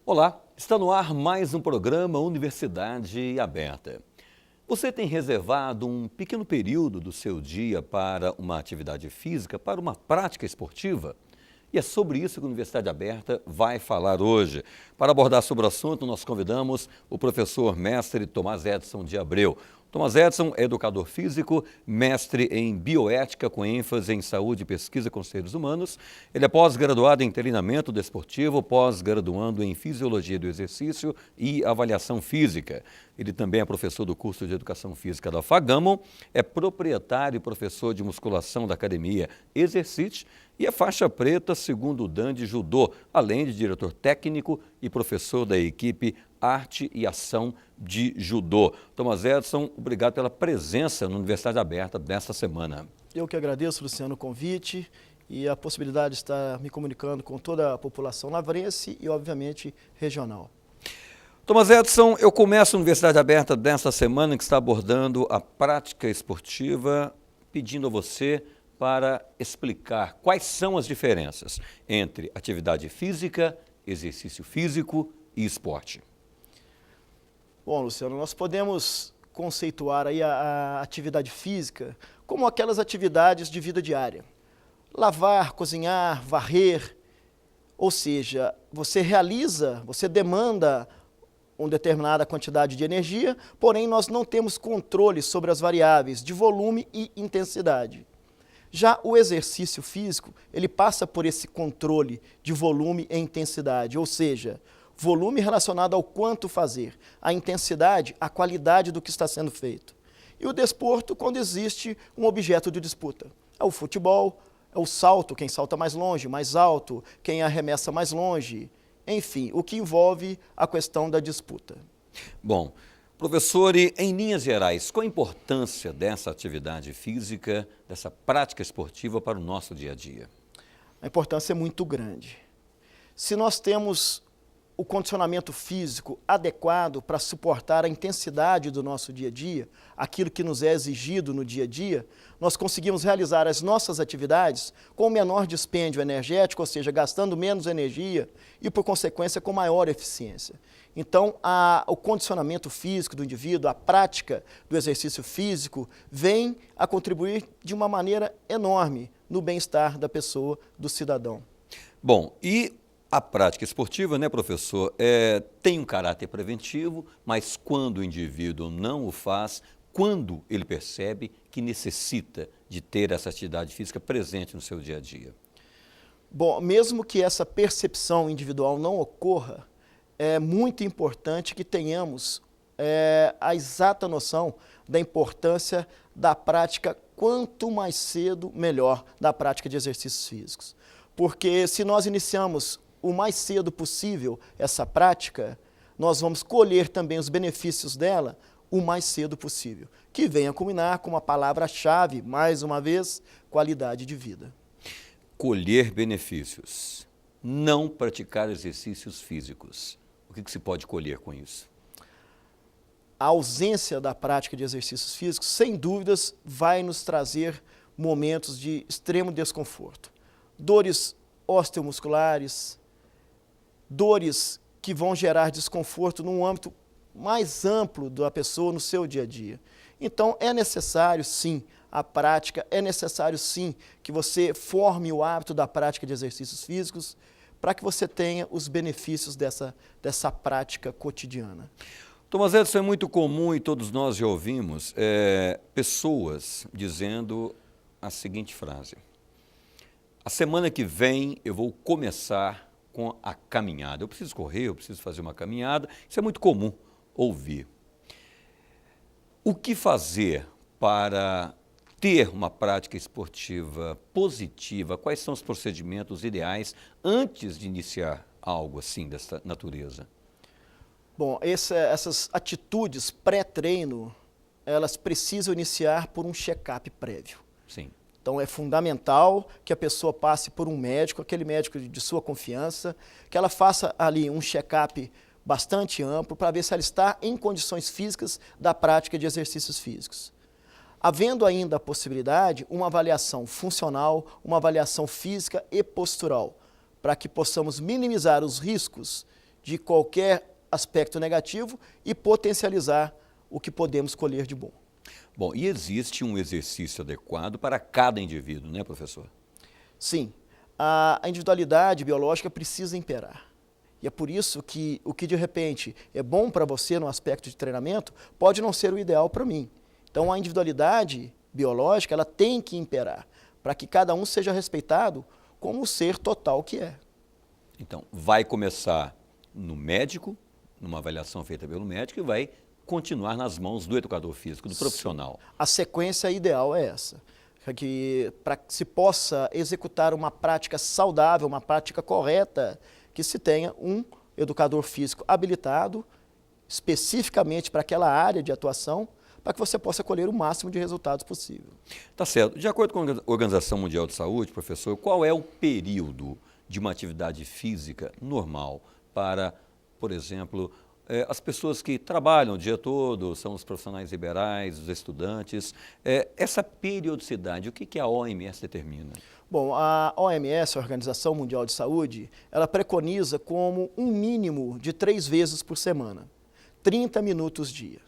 Olá, está no ar mais um programa Universidade Aberta. Você tem reservado um pequeno período do seu dia para uma atividade física, para uma prática esportiva? E é sobre isso que a Universidade Aberta vai falar hoje. Para abordar sobre o assunto, nós convidamos o professor mestre Tomás Edson de Abreu. Tomás Edson é educador físico, mestre em bioética com ênfase em saúde e pesquisa com seres humanos. Ele é pós-graduado em treinamento desportivo, pós-graduando em fisiologia do exercício e avaliação física. Ele também é professor do curso de educação física da FAGAMO, é proprietário e professor de musculação da academia Exercite e é faixa preta segundo o Dan de Judô, além de diretor técnico e professor da equipe Arte e Ação de Judô. Tomás Edson, obrigado pela presença na Universidade Aberta desta semana. Eu que agradeço, Luciano, o convite e a possibilidade de estar me comunicando com toda a população lavrense e, obviamente, regional. Tomás Edson, eu começo a Universidade Aberta desta semana que está abordando a prática esportiva, pedindo a você para explicar quais são as diferenças entre atividade física, exercício físico e esporte. Bom, Luciano, nós podemos conceituar aí a atividade física como aquelas atividades de vida diária. Lavar, cozinhar, varrer, ou seja, você demanda uma determinada quantidade de energia, porém nós não temos controle sobre as variáveis de volume e intensidade. Já o exercício físico, ele passa por esse controle de volume e intensidade, ou seja, volume relacionado ao quanto fazer, a intensidade, a qualidade do que está sendo feito. E o desporto, quando existe um objeto de disputa. É o futebol, é o salto, quem salta mais longe, mais alto, quem arremessa mais longe, enfim, o que envolve a questão da disputa. Bom, professor, e em linhas gerais, qual a importância dessa atividade física, dessa prática esportiva para o nosso dia a dia? A importância é muito grande. Se nós temos o condicionamento físico adequado para suportar a intensidade do nosso dia a dia, aquilo que nos é exigido no dia a dia, nós conseguimos realizar as nossas atividades com menor dispêndio energético, ou seja, gastando menos energia e, por consequência, com maior eficiência. Então, o condicionamento físico do indivíduo, a prática do exercício físico, vem a contribuir de uma maneira enorme no bem-estar da pessoa, do cidadão. Bom, e a prática esportiva, né, professor, tem um caráter preventivo, mas quando o indivíduo não o faz, quando ele percebe que necessita de ter essa atividade física presente no seu dia a dia? Bom, mesmo que essa percepção individual não ocorra, é muito importante que tenhamos a exata noção da importância da prática, quanto mais cedo, melhor, da prática de exercícios físicos. Porque se nós iniciamos o mais cedo possível essa prática, nós vamos colher também os benefícios dela o mais cedo possível, que venha culminar com uma palavra-chave, mais uma vez, qualidade de vida. Colher benefícios, não praticar exercícios físicos. O que se pode colher com isso? A ausência da prática de exercícios físicos, sem dúvidas, vai nos trazer momentos de extremo desconforto. Dores osteomusculares, dores que vão gerar desconforto num âmbito mais amplo da pessoa no seu dia a dia. Então, é necessário, sim, a prática, é necessário, sim, que você forme o hábito da prática de exercícios físicos para que você tenha os benefícios dessa prática cotidiana. Tomás Edson, é muito comum e todos nós já ouvimos pessoas dizendo a seguinte frase: a semana que vem eu vou começar com a caminhada. Eu preciso correr, eu preciso fazer uma caminhada. Isso é muito comum ouvir. O que fazer para ter uma prática esportiva positiva? Quais são os procedimentos ideais antes de iniciar algo assim dessa natureza? Bom, essas atitudes pré-treino, elas precisam iniciar por um check-up prévio. Sim. Então, é fundamental que a pessoa passe por um médico, aquele médico de sua confiança, que ela faça ali um check-up bastante amplo para ver se ela está em condições físicas da prática de exercícios físicos. Havendo ainda a possibilidade, uma avaliação funcional, uma avaliação física e postural, para que possamos minimizar os riscos de qualquer aspecto negativo e potencializar o que podemos colher de bom. Bom, e existe um exercício adequado para cada indivíduo, né, professor? Sim, a individualidade biológica precisa imperar. E é por isso que o que de repente é bom para você no aspecto de treinamento pode não ser o ideal para mim. Então a individualidade biológica ela tem que imperar para que cada um seja respeitado como o ser total que é. Então, vai começar no médico, numa avaliação feita pelo médico, e vai continuar nas mãos do educador físico, do profissional. A sequência ideal é essa, para que se possa executar uma prática saudável, uma prática correta, que se tenha um educador físico habilitado especificamente para aquela área de atuação, para que você possa colher o máximo de resultados possível. Tá certo. De acordo com a Organização Mundial de Saúde, professor, qual é o período de uma atividade física normal para, por exemplo, as pessoas que trabalham o dia todo, são os profissionais liberais, os estudantes, essa periodicidade, o que a OMS determina? Bom, a OMS, a Organização Mundial de Saúde, ela preconiza como um mínimo de 3 vezes por semana, 30 minutos dia.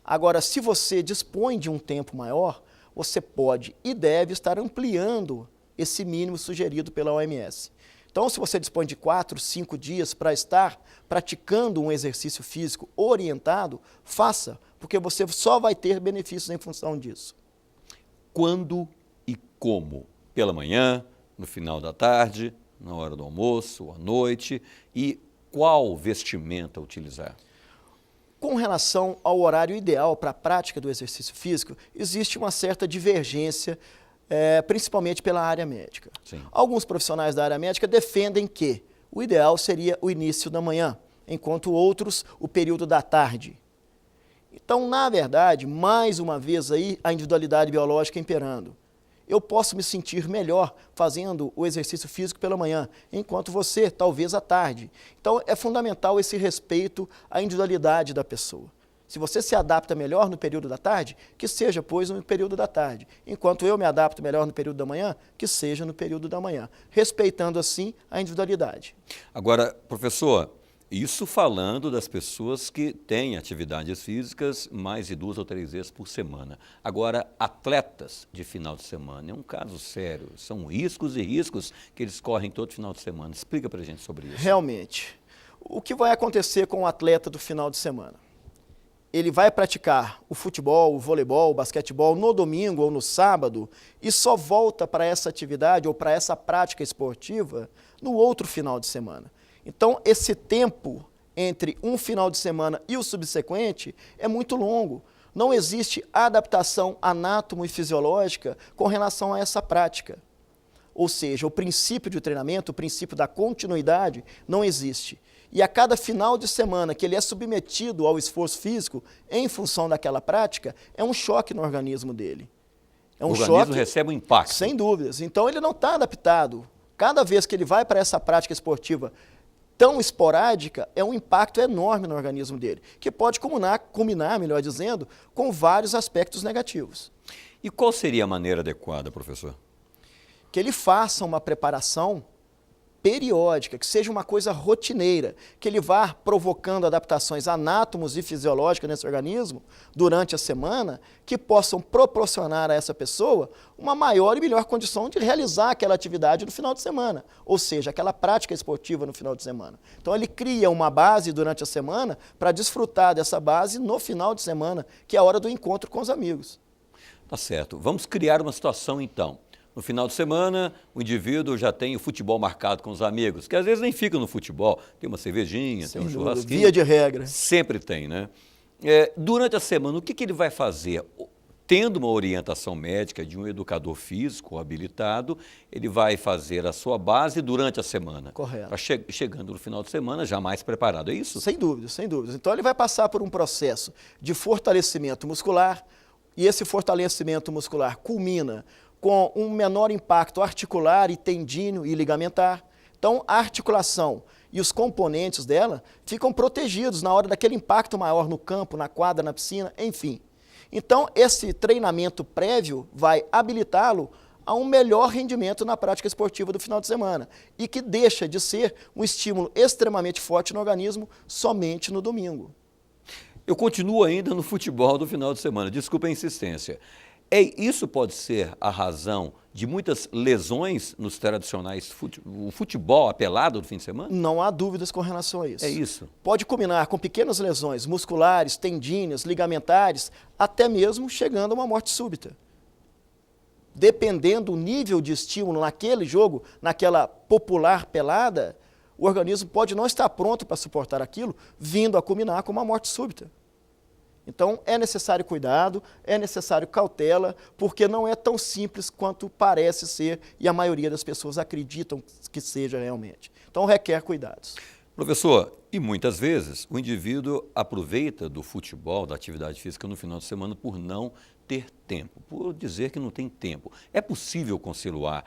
Agora, se você dispõe de um tempo maior, você pode e deve estar ampliando esse mínimo sugerido pela OMS. Então, se você dispõe de 4, 5 dias para estar praticando um exercício físico orientado, faça, porque você só vai ter benefícios em função disso. Quando e como? Pela manhã, no final da tarde, na hora do almoço, à noite, e qual vestimenta utilizar? Com relação ao horário ideal para a prática do exercício físico, existe uma certa divergência, principalmente pela área médica. Sim. Alguns profissionais da área médica defendem que o ideal seria o início da manhã, enquanto outros o período da tarde. Então, na verdade, mais uma vez aí a individualidade biológica imperando. Eu posso me sentir melhor fazendo o exercício físico pela manhã, enquanto você, talvez, à tarde. Então, é fundamental esse respeito à individualidade da pessoa. Se você se adapta melhor no período da tarde, que seja, pois, no período da tarde. Enquanto eu me adapto melhor no período da manhã, que seja no período da manhã. Respeitando, assim, a individualidade. Agora, professor, isso falando das pessoas que têm atividades físicas mais de 2 ou 3 vezes por semana. Agora, atletas de final de semana, é um caso sério. São riscos e riscos que eles correm todo final de semana. Explica para a gente sobre isso. Realmente. O que vai acontecer com o atleta do final de semana? Ele vai praticar o futebol, o voleibol, o basquetebol no domingo ou no sábado e só volta para essa atividade ou para essa prática esportiva no outro final de semana. Então, esse tempo entre um final de semana e o subsequente é muito longo. Não existe adaptação anátomo e fisiológica com relação a essa prática. Ou seja, o princípio de treinamento, o princípio da continuidade, não existe. E a cada final de semana que ele é submetido ao esforço físico em função daquela prática, é um choque no organismo dele. É um o organismo choque, recebe um impacto. sem dúvidas. Então, ele não está adaptado. Cada vez que ele vai para essa prática esportiva tão esporádica, é um impacto enorme no organismo dele, que pode culminar, melhor dizendo, com vários aspectos negativos. E qual seria a maneira adequada, professor? Que ele faça uma preparação periódica, que seja uma coisa rotineira, que ele vá provocando adaptações anátomos e fisiológicas nesse organismo durante a semana, que possam proporcionar a essa pessoa uma maior e melhor condição de realizar aquela atividade no final de semana, ou seja, aquela prática esportiva no final de semana. Então ele cria uma base durante a semana para desfrutar dessa base no final de semana, que é a hora do encontro com os amigos. Tá certo. Vamos criar uma situação então. No final de semana, o indivíduo já tem o futebol marcado com os amigos, que às vezes nem fica no futebol, tem uma cervejinha, tem um churrasquinho. Via de regra. Sempre tem, né? Durante a semana, o que ele vai fazer? Tendo uma orientação médica de um educador físico habilitado, ele vai fazer a sua base durante a semana. Correto. Pra chegando no final de semana já mais preparado, é isso? Sem dúvidas, sem dúvidas. Então ele vai passar por um processo de fortalecimento muscular, e esse fortalecimento muscular culmina com um menor impacto articular e tendíneo e ligamentar. Então, a articulação e os componentes dela ficam protegidos na hora daquele impacto maior no campo, na quadra, na piscina, enfim. Então, esse treinamento prévio vai habilitá-lo a um melhor rendimento na prática esportiva do final de semana e que deixa de ser um estímulo extremamente forte no organismo somente no domingo. Eu continuo ainda no futebol do final de semana, desculpa a insistência. Isso pode ser a razão de muitas lesões nos tradicionais o futebol, a pelada do fim de semana? Não há dúvidas com relação a isso. É isso. Pode culminar com pequenas lesões musculares, tendíneas, ligamentares, até mesmo chegando a uma morte súbita. Dependendo do nível de estímulo naquele jogo, naquela popular pelada, o organismo pode não estar pronto para suportar aquilo, vindo a culminar com uma morte súbita. Então, é necessário cuidado, é necessário cautela, porque não é tão simples quanto parece ser e a maioria das pessoas acreditam que seja realmente. Então, requer cuidados. Professor, e muitas vezes o indivíduo aproveita do futebol, da atividade física no final de semana por não ter tempo, por dizer que não tem tempo. É possível conciliar,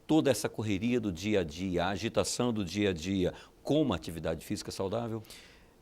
toda essa correria do dia a dia, a agitação do dia a dia com uma atividade física saudável?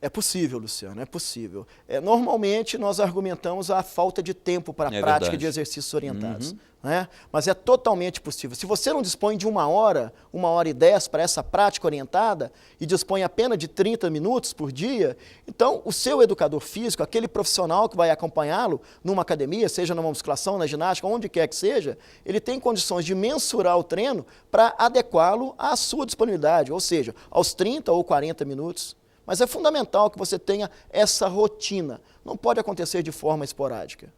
É possível, Luciano, é possível. Normalmente nós argumentamos a falta de tempo para a prática verdade. de exercícios orientados. Né? Mas é totalmente possível. Se você não dispõe de 1h10 para essa prática orientada e dispõe apenas de 30 minutos por dia, então o seu educador físico, aquele profissional que vai acompanhá-lo numa academia, seja numa musculação, na ginástica, onde quer que seja, ele tem condições de mensurar o treino para adequá-lo à sua disponibilidade, ou seja, aos 30 ou 40 minutos. Mas é fundamental que você tenha essa rotina. Não pode acontecer de forma esporádica.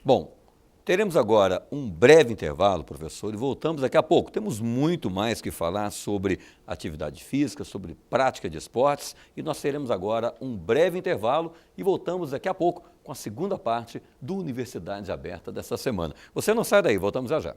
Bom, teremos agora um breve intervalo, professor, e voltamos daqui a pouco. Temos muito mais que falar sobre atividade física, sobre prática de esportes, e nós teremos agora um breve intervalo e voltamos daqui a pouco com a segunda parte do Universidade Aberta dessa semana. Você não sai daí, voltamos já já.